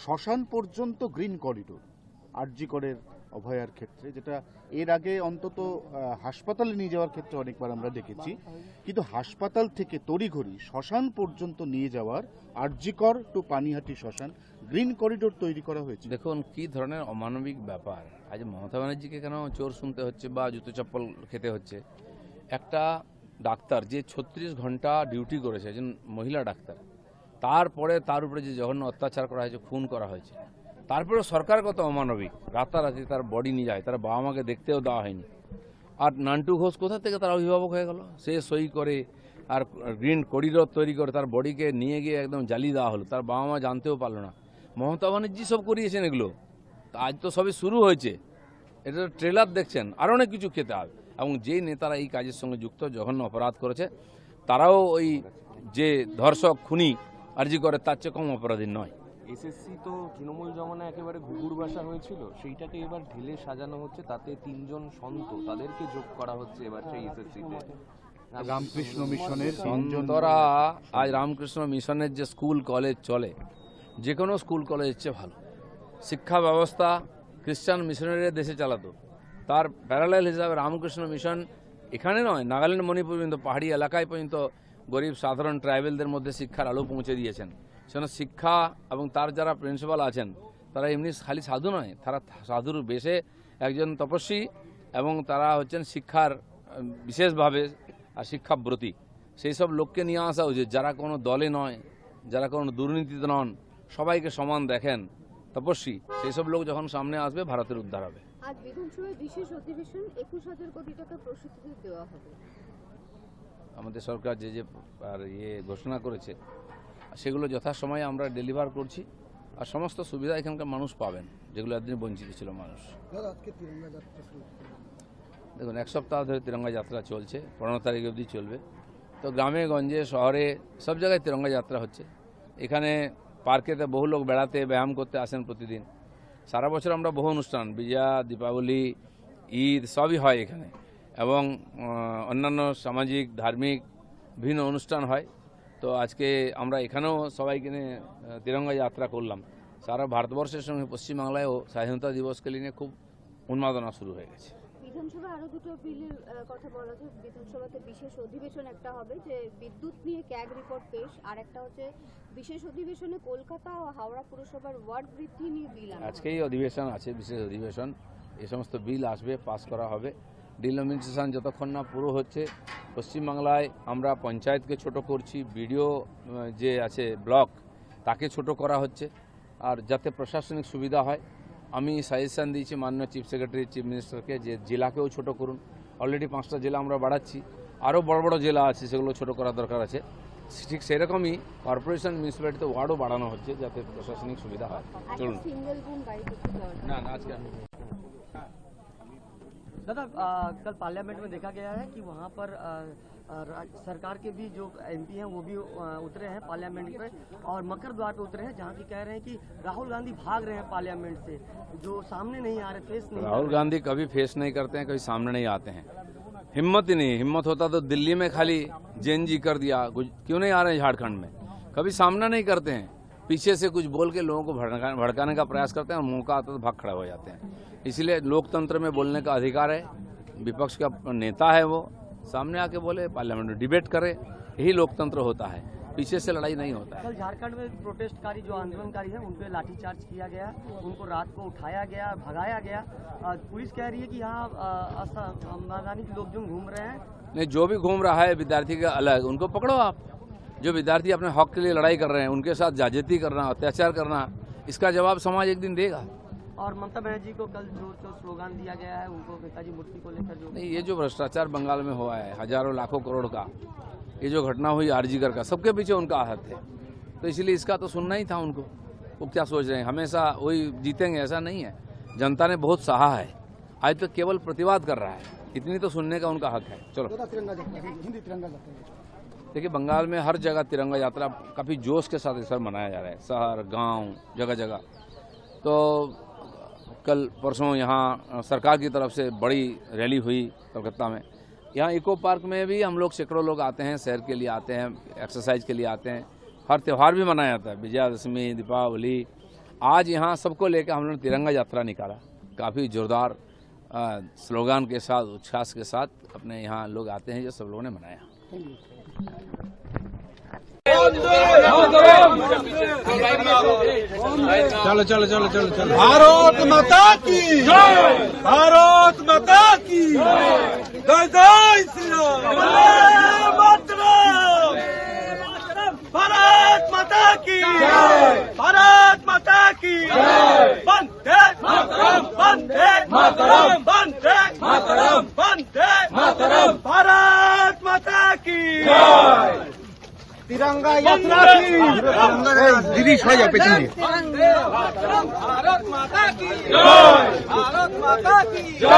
শ্মশান পর্যন্ত green corridor আরজি করের অভয়ার ক্ষেত্রে, যেটা এর আগে অন্তত হাসপাতালে নিয়ে যাওয়ার ক্ষেত্রে অনেকবার আমরা দেখেছি, কিন্তু হাসপাতাল থেকে তড়িঘড়ি শ্মশান পর্যন্ত নিয়ে যাওয়ার আরজি কর টু পানিহাটি শ্মশান গ্রিন করিডোর তৈরি করা হয়েছে। দেখুন কি ধরনের অমানবিক ব্যাপার। আজ মমতা ব্যানার্জিকে কেন চোর শুনতে হচ্ছে বা জুতো চপ্পল খেতে হচ্ছে? একটা ডাক্তার যে 36 ঘন্টা ডিউটি করেছে, একজন মহিলা ডাক্তার, তারপরে তার উপরে যে জঘন্য অত্যাচার করা হয়েছে, খুন করা হয়েছে, তারপরে সরকার কত অমানবিক, রাতারাতি তার বডি নিয়ে যায়, তার বাবা মাকে দেখতেও দেওয়া হয়নি। আর নান্টু ঘোষ কোথা থেকে তার অভিভাবক হয়ে গেল? সে সই করে আর গ্রিন করিডোর তৈরি করে তার বডিকে নিয়ে গিয়ে একদম জ্বালিয়ে দেওয়া হলো, তার বাবা মা জানতেও পারলো না। মমতা ব্যানার্জি সব করিয়েছেন এগুলো। আজ তো সবই শুরু হয়েছে, এটা ট্রেলার দেখছেন, আরও অনেক কিছু খেতে হবে। এবং যেই নেতারা এই কাজের সঙ্গে যুক্ত, জঘন্য অপরাধ করেছে, তারাও ওই যে ধর্ষক খুনি আরজি করে তার চেয়ে কম অপরাধী নয়। এসএসসি তো তৃণমূল জমানা একেবারে ঘুঘুর বাসা হয়েছিল, সেইটাকে এবার ঢেলে সাজানো হচ্ছে, তাতে 3 জন সন্ত তাদেরকে যোগ করা হচ্ছে এবার সেই এসএসসিতে। রামকৃষ্ণ মিশনের সন্তরা আজ রামকৃষ্ণ মিশনের যে স্কুল কলেজ চলে, যে কোনো স্কুল কলেজের চেয়ে ভালো শিক্ষা ব্যবস্থা খ্রিস্টান মিশনারিরা দেশে চালাতো, তার প্যারালাল হিসাবে রামকৃষ্ণ মিশন এখানে নয়, নাগাল্যান্ড মণিপুর পর্যন্ত পাহাড়ি এলাকায় পর্যন্ত গরিব সাধারণ ট্রাইবেলদের মধ্যে শিক্ষার আলো পৌঁছে দিয়েছেন। সেখানে শিক্ষা এবং তার যারা প্রিন্সিপাল আছেন তারা এমনি খালি সাধু নয়, তারা সাধুর বেশে একজন তপস্বী, এবং তারা হচ্ছেন শিক্ষার বিশেষভাবে আর শিক্ষাব্রতী। সেই সব লোককে নিয়ে আসা উচিত, যারা কোনো দলে নয়, যারা কোনো দুর্নীতিতে নন, সবাইকে সমান দেখেন, তপস্বী। সেই সব লোক যখন সামনে আসবে, ভারতের উদ্ধার হবে। আজ বিধানসভায় বিশেষ অধিবেশন, 21,000 কোটি টাকা প্রস্তুতি দেওয়া হবে। আমাদের সরকার যে ঘোষণা করেছে সেগুলো যথাসময়ে আমরা ডেলিভার করছি, আর সমস্ত সুবিধা এখানকার মানুষ পাবেন, যেগুলো একদিন বঞ্চিত ছিল মানুষ। দেখুন, 1 সপ্তাহ ধরে তিরঙ্গা যাত্রা চলছে, 15 তারিখ অবধি চলবে। তো গ্রামে গঞ্জে শহরে সব জায়গায় তিরঙ্গা যাত্রা হচ্ছে। এখানে পার্কেতে বহু লোক বেড়াতে ব্যায়াম করতে আসেন প্রতিদিন। সারা বছর আমরা বহু অনুষ্ঠান, বিজয়া, দীপাবলি, ঈদ সবই হয় এখানে, এবং অন্যান্য সামাজিক ধার্মিক বিভিন্ন অনুষ্ঠান হয়। তো আজকে আমরা এখানেও সবাইকে নিয়ে তিরঙ্গা যাত্রা করলাম। সারা ভারতবর্ষের সঙ্গে পশ্চিমবাংলায়ও স্বাধীনতা দিবসকে নিয়ে খুব উন্মাদনা শুরু হয়ে গেছে। বিধানসভা আরো দুটো বিলের কথা বলা হচ্ছে, বিধানসভাতে বিশেষ অধিবেশন একটা হবে, যে বিদ্যুৎ নিয়ে ক্যাগ রিপোর্ট পেশ, আর একটা হচ্ছে বিশেষ অধিবেশনে কলকাতা ও হাওড়া পুরসভার ওয়ার্ড বৃদ্ধি নিয়ে বিল। আজকেই অধিবেশন আছে, বিশেষ অধিবেশন, এই সমস্ত বিল আসবে, পাস করা হবে। ডিলিমিটেশন যতক্ষণ না পুরো হচ্ছে, পশ্চিমবাংলায় আমরা পঞ্চায়েতকে ছোট করছি, বিডিও যে আছে ব্লক তাকে ছোট করা হচ্ছে, আর যাতে প্রশাসনিক সুবিধা হয়। আমি সাজেশন দিয়েছি মাননীয় চিফ সেক্রেটারি, চিফ মিনিস্টারকে, যে জেলাকেও ছোট করুন। অলরেডি 5টা জেলা আমরা বাড়াচ্ছি, আরও বড় বড় জেলা আছে, সেগুলো ছোট করার দরকার আছে। ঠিক সেরকমই কর্পোরেশন মিউনিসিপ্যালিটিতে ওয়ার্ডও বাড়ানো হচ্ছে, যাতে প্রশাসনিক সুবিধা হয়। চলুন না আজকে दादा, कल पार्लियामेंट में देखा गया है कि वहाँ पर सरकार के भी जो एमपी हैं वो भी उतरे हैं पार्लियामेंट पे, और मकर द्वार पे उतरे हैं, जहाँ की कह रहे हैं कि राहुल गांधी भाग रहे हैं पार्लियामेंट से, जो सामने नहीं आ रहे, फेस नहीं। राहुल गांधी कभी फेस नहीं करते हैं, कभी सामने नहीं आते हैं, हिम्मत ही नहीं। हिम्मत होता तो दिल्ली में खाली जेएनजी कर दिया, क्यों नहीं आ रहे हैं झारखंड में? कभी सामना नहीं करते हैं, पीछे से कुछ बोल के लोगों को भड़काने का प्रयास करते हैं, और मौका आता तो भाग खड़ा हो जाते हैं। इसलिए लोकतंत्र में बोलने का अधिकार है, विपक्ष का नेता है वो सामने आके बोले, पार्लियामेंट में डिबेट करे, यही लोकतंत्र होता है, पीछे से लड़ाई नहीं होता है। कल झारखंड में प्रोटेस्टकारी जो आंदोलनकारी हैं उन पे लाठीचार्ज किया गया, उनको रात को उठाया गया, भगाया गया। पुलिस कह रही है कि यहाँ असंवैधानिक लोग जो घूम रहे हैं। नहीं, जो भी घूम रहा है विद्यार्थी का अलग, उनको पकड़ो आप। जो विद्यार्थी अपने हक के लिए लड़ाई कर रहे हैं, उनके साथ जाज्यती करना, अत्याचार करना, इसका जवाब समाज एक दिन देगा। और ममता बनर्जी को कल जो स्लोगन दिया गया है, उनको नेताजी मूर्ति को लेकर जो नहीं, ये जो भ्रष्टाचार बंगाल में हुआ है, हजारों लाखों करोड़ का, ये जो घटना हुई आरजीकर का, सबके पीछे उनका हाथ है। तो इसलिए इसका तो सुनना ही था उनको। वो क्या सोच रहे हैं हमेशा वही जीतेंगे, ऐसा नहीं है। जनता ने बहुत सहा है, आज तक केवल प्रतिवाद कर रहा है, इतनी तो सुनने का उनका हक है। चलो, देखिए, बंगाल में हर जगह तिरंगा यात्रा काफ़ी जोश के साथ इस बार मनाया जा रहा है, शहर गांव जगह जगह। तो कल परसों यहाँ सरकार की तरफ से बड़ी रैली हुई कलकत्ता में। यहाँ इको पार्क में भी हम लोग सैकड़ों लोग आते हैं, सैर के लिए आते हैं, एक्सरसाइज के लिए आते हैं। हर त्यौहार भी मनाया जाता है, विजयादशमी, दीपावली, आज यहाँ सबको लेकर हम लोगों ने तिरंगा यात्रा निकाला, काफ़ी जोरदार स्लोगान के साथ, उच्छ्वास के साथ अपने यहाँ लोग आते हैं, जो सब लोगों ने मनाया। चलो चलो चलो चलो चलो। भारत माता की जय, भारत माता की जय, जय श्री राम, भारत माता की जय, भारत माता की जय, वंदे मातरम, वंदे मातरम, वंदे मातरम, वंदे मातरम, भारत माता की जय। तिरंगा यात्रा की दीदी सो जाओ पेছন দিয়ে भारत माता की जय, भारत माता की जय।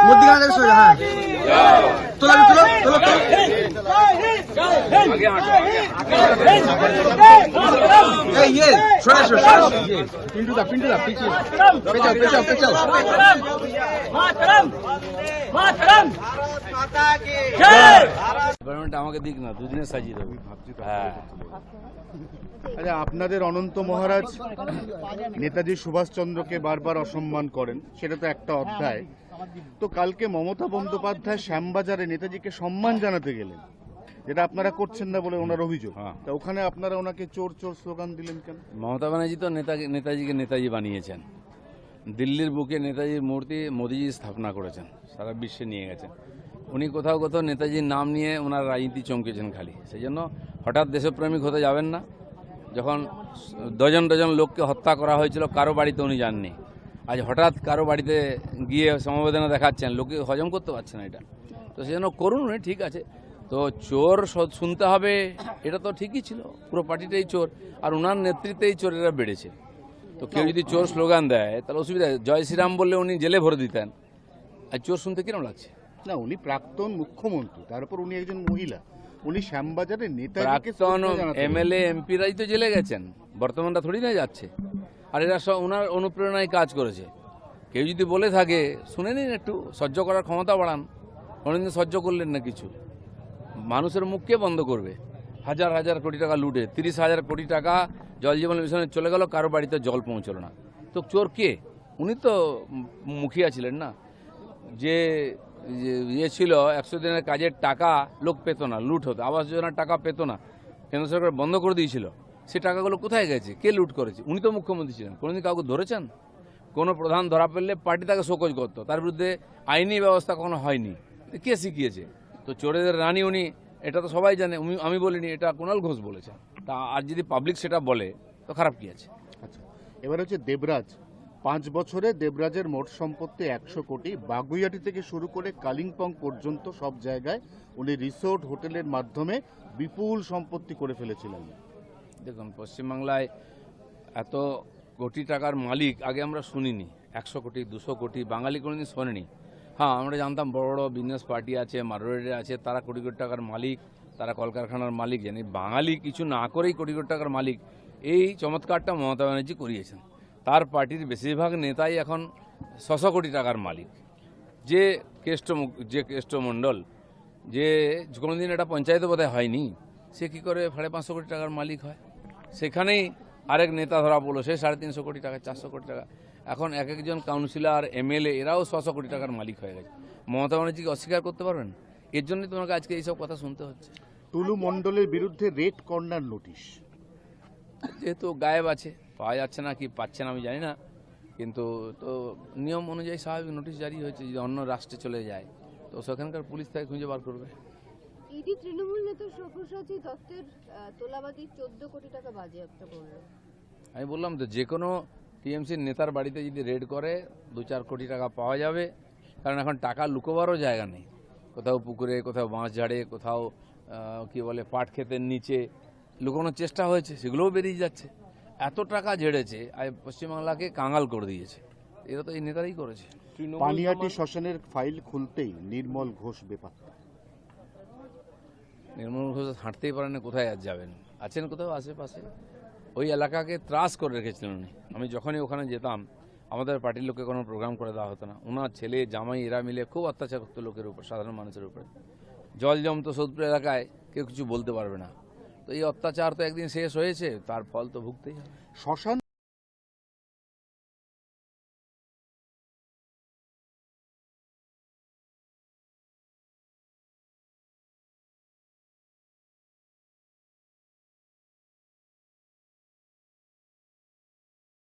मुद्दिका देख सो जा चलो चलो चलो ये छोड़ा छोड़ा पिंटू दा पीछे पेचाओ पेचाओ पेचाओ मातरम मातरम माता की जय। গভর্নমেন্ট আমাকে দিক না, দুদিনে সাজিয়ে দেবে। হ্যাঁ, আচ্ছা, আপনাদের অনন্ত মহারাজ নেতাজি সুভাষচন্দ্রকে বারবার অসম্মান করেন, সেটা তো একটা অধ্যায়। তো কালকে মমতা বন্দ্যোপাধ্যায় শ্যামবাজারে নেতাজিকে সম্মান জানাতে গেলেন, যেটা আপনারা করছেন না বলে ওনার অভিযোগ। হ্যাঁ। তা ওখানে আপনারা ওনাকে চোর চোর স্লোগান দিলেন কেন? মমতা ব্যানার্জি তো নেতাজিকে নেতাজি বানিয়েছেন। দিল্লির বুকে নেতাজির মূর্তি মোদিজি স্থাপনা করেছেন, সারা বিশ্বে নিয়ে গেছেন। উনি কোথাও কোথাও নেতাজির নাম নিয়ে ওনার রাজনীতি চমকেছেন খালি। সেই জন্য হঠাৎ দেশপ্রেমিক হতে যাবেন না। যখন ডজন ডজন লোককে হত্যা করা হয়েছিল, কারো বাড়িতে উনি যাননি। আজ হঠাৎ কারো বাড়িতে গিয়ে সমবেদনা দেখাচ্ছেন, লোকে হজম করতে পারছে না এটা। তো সেই জন্য করুন উনি, ঠিক আছে। তো চোর শুনতে হবে, এটা তো ঠিকই ছিল, পুরো পার্টিটাই চোর, আর ওনার নেতৃত্বেই চোরেরা বেড়েছে। তো কেউ যদি চোর স্লোগান দেয় তাহলে অসুবিধা। জয় শ্রীরাম বললে উনি জেলে ভরে দিতেন, আর চোর শুনতে কিরম লাগছে? না, উনি প্রাক্তন মুখ্যমন্ত্রী, তারপর উনি একজন মহিলা, উনি শ্যামবাজারে নেতাজিকে প্রাক্তন শ্রদ্ধা জানাতে গেলেন। এমএলএ এমপিরাই তো জেলে গেছেন, বর্তমানটা থোড়ি না যাচ্ছে। আর এরা সব ওনার অনুপ্রেরণায় কাজ করেছে। কেউ যদি বলে থাকে শুনে নিন, একটু সহ্য করার ক্ষমতা বাড়ান। কোনোদিন সহ্য করলেন না কিছু। মানুষের মুখকে বন্ধ করবে। হাজার হাজার কোটি টাকা লুটে, 30,000 কোটি টাকা জল জীবন মিশনে চলে গেল, কারো বাড়িতে জল পৌঁছলো না। তো চোর কে? উনি তো মুখিয়া ছিলেন না। যে ইয়ে ছিল 100 দিনের কাজের টাকা লোক পেত না, লুট হতো। আবাস যোজনার টাকা পেত না, কেন্দ্র সরকার বন্ধ করে দিয়েছিল। সে টাকাগুলো কোথায় গেছে? কে লুট করেছে? উনি তো মুখ্যমন্ত্রী ছিলেন। কোনোদিন কাউকে ধরেছেন? কোনো প্রধান ধরা পড়লে পার্টি তাকে শোকজ করতো, তার বিরুদ্ধে আইনি ব্যবস্থা কখনো হয়নি। কে শিখিয়েছে? তো চোরেদের রানী উনি, এটা তো সবাই জানে। আমি বলিনি, এটা কুণাল ঘোষ বলেছেন। তা আর যদি পাবলিক সেটা বলে তো খারাপ কি আছে? আচ্ছা, এবার হচ্ছে দেবরাজ। 5 বছরে দেবরাজের মোট সম্পত্তি 100 কোটি। বাগুইয়াটি থেকে শুরু করে কালিম্পং পর্যন্ত সব জায়গায় উনি রিসোর্ট হোটেলের মাধ্যমে বিপুল সম্পত্তি করে ফেলেছিলেন। দেখুন, পশ্চিমবাংলায় এত কোটি টাকার মালিক আগে আমরা শুনিনি। 100 কোটি 200 কোটি বাঙালি কোনোদিন শোনেনি। হ্যাঁ, আমরা জানতাম বড় বড় বিজনেস পার্টি আছে, মারোয়াড়িরা আছে, তারা কোটি কোটি টাকার মালিক, তারা কলকারখানার মালিক। জানি বাঙালি কিছু না করেই কোটি কোটি টাকার মালিক। এই চমৎকারটা মমতা ব্যানার্জি করিয়েছেন। তার পার্টির বেশিরভাগ নেতাই এখন 600 কোটি টাকার মালিক। যে কেষ্টমণ্ডল, যে কোনোদিন এটা পঞ্চায়েত বোধহয় হয়নি, সে কী করে 550 কোটি টাকার মালিক হয়? সেখানেই আরেক নেতা ধরা পড়লো, সে 350 কোটি টাকা, 400 কোটি টাকা। এখন এক একজন কাউন্সিলর, এমএলএ, এরাও 600 কোটি টাকার মালিক হয়ে গেছে। মমতা ব্যানার্জিকে অস্বীকার করতে পারবেন? এর জন্যই তোমাকে আজকে এইসব কথা শুনতে হচ্ছে। টুলু মণ্ডলের বিরুদ্ধে রেড কর্নার নোটিশ, যেহেতু গায়েব আছে, পাওয়া যাচ্ছে না, কি পাচ্ছে না আমি জানি না, কিন্তু তো নিয়ম অনুযায়ী স্বাভাবিক নোটিশ জারি হয়েছে। যদি অন্য রাষ্ট্রে চলে যায় তো সেখানকার পুলিশ তাকে খুঁজে বার করবে। ইডি তৃণমূল নেতা সব্যসাচী দত্তের তোলাবাজি 14 কোটি টাকা বাজেয়াপ্ত করলো। আমি বললাম তো, যে কোনো টিএমসির নেতার বাড়িতে যদি রেড করে 2-4 কোটি টাকা পাওয়া যাবে। কারণ এখন টাকা লুকোবারও জায়গা নেই। কোথাও পুকুরে, কোথাও বাঁশ ঝাড়ে, কোথাও কি বলে পাট ক্ষেতের নিচে লুকোনোর চেষ্টা হয়েছে, সেগুলোও বেরিয়ে যাচ্ছে। এত টাকা ঝেড়েছে, আর পশ্চিমবাংলাকে কাঙাল করে দিয়েছে। এরা তো এই নেতারাই করেছে। পানিহাটি শ্মশানের ফাইল খুলতেই নির্মল ঘোষ বেপাত্তা। নির্মল ঘোষ হাঁটতেই পারেন না, কোথায় আজ যাবেন? আছেন কোথাও আশেপাশে। ওই এলাকাকে ত্রাস করে রেখেছিলেন উনি। আমি যখনই ওখানে যেতাম, আমাদের পার্টির লোককে কোনো প্রোগ্রাম করে দেওয়া হতো না। ওনার ছেলে, জামাই, এরা মিলে খুব অত্যাচার করতো লোকের উপর, সাধারণ মানুষের উপরে। জল জমতো সোদপুর এলাকায়, কেউ কিছু বলতে পারবে না। তো এই অত্যাচার তো একদিন শেষ হয়েছে, তার ফল তো ভুগতেই হবে। শ্মশান